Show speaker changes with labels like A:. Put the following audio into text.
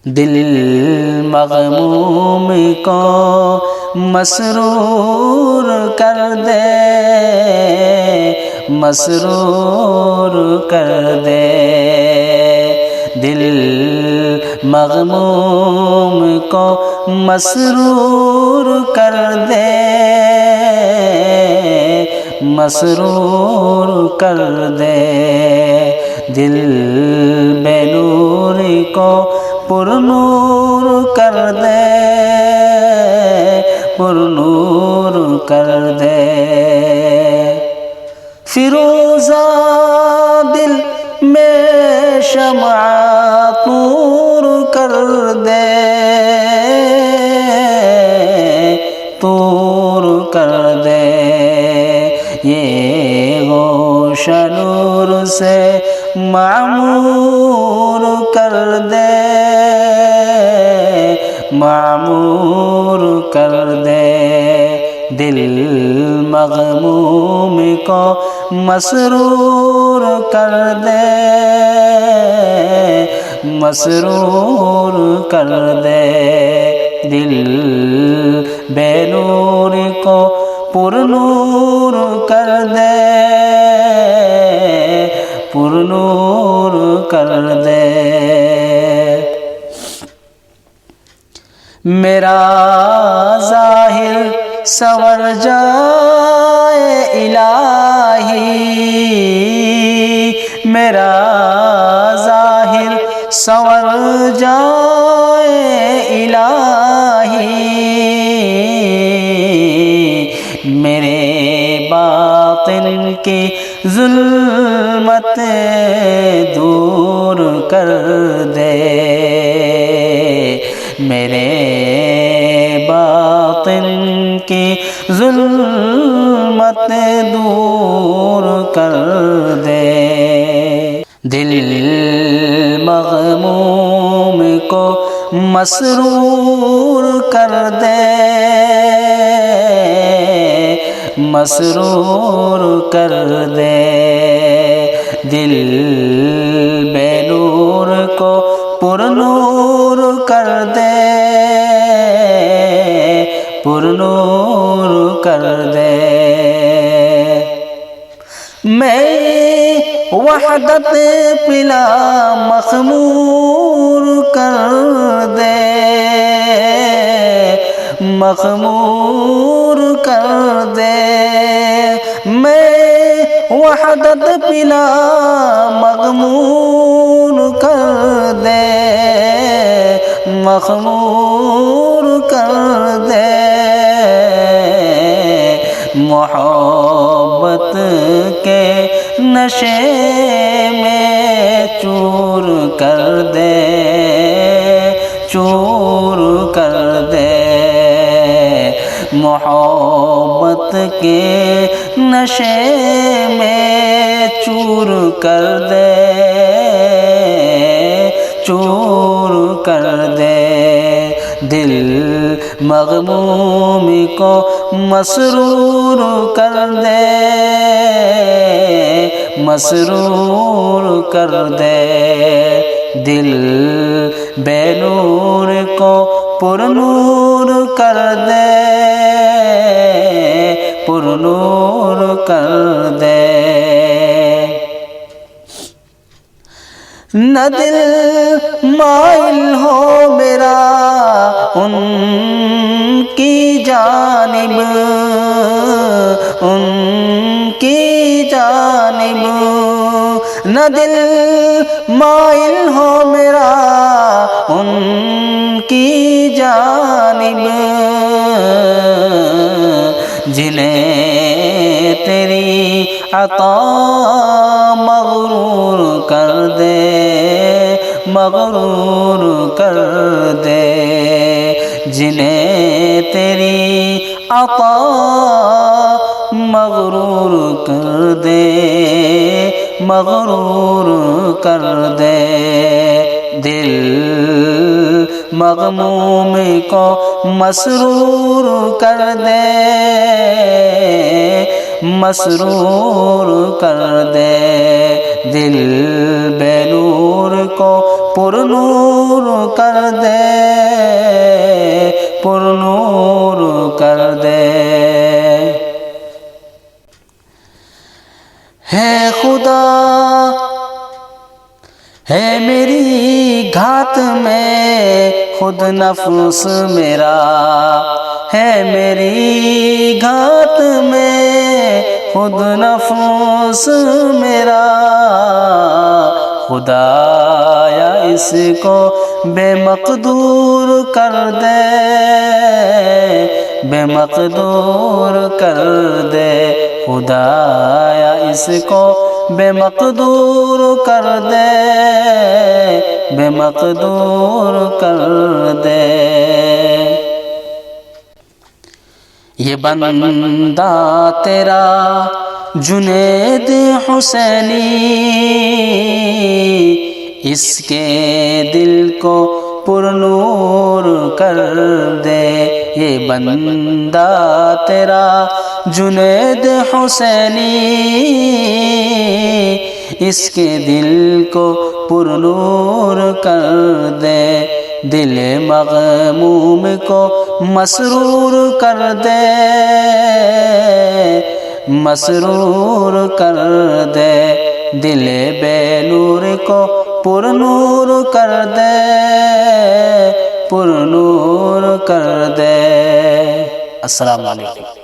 A: دل مغموم کو مسرور کر دے، مسرور کر دے، دل مغموم کو مسرور کر دے، مسرور کر دے، دل بے نوری کو پر نور کر دے، پر نور کر دے، فیروزہ دل میں شمع طور کر دے، طور کر دے، یہ گوشہ نور سے معمور کر دے، معمور کر دے، دل مغموم کو مسرور کر دے، مسرور کر دے، دل بے نور کو پر نور کر دے، پر نور کر دے، میرا ظاہر سنور جائے الہی، میرا ظاہر سنور جائے الہی، میرے باطن کی ظلمت دور کر دے، میرے باطن کی ظلمت دور کر دے، دل مغموم کو مسرور کر دے، مسرور کر دے، دل بے نور کو پر نور کر دے، پر نور کر دے، میں وحدت پلا مخمور کر دے، مخمور کر دے، میں وحدت پلا مغمور کر دے، مخمور کر دے، محبت کے نشے میں چور کر دے، چور کر دے، محبت کے نشے میں چور کر دے، چور کر دے، دل مغموم کو مسرور کر دے، مسرور کر دے، دل بے نور کو پر نور کر دے، پر نور کر دے، نہ دل مائل ہو میرا ان کی جانب، ان کی جانب، نہ دل مائل ہو میرا ان کی جانب، جنہیں تیری عطا مغرور کر دے، مغرور کر دے، جنہیں تیری عطا مغرور کر دے، مغرور کر دے، دل مغموم کو مسرور کر دے، مسرور کر دے، دل بے نور کو پرنور کر دے، پرنور کر دے۔ ہے خدا ہے میری گھات میں خود نفس میرا، ہے میری گھات میں خود نفس میرا، خدایا اس کو بے مقدور کر دے، بے مقدور کر دے، خدایا اس کو بے مقدور کر دے، بے مقدور کر دے۔ یہ بندہ تیرا جنید حسینی، اس کے دل کو پرنور کر دے۔ یہ بندہ تیرا جنید حسینی، اس کے دل کو پرنور کر دے، دل مغموم کو مسرور کر دے، مسرور کر دے، دل بے نور کو پرنور کر دے، پرنور کر دے۔ السلام علیکم۔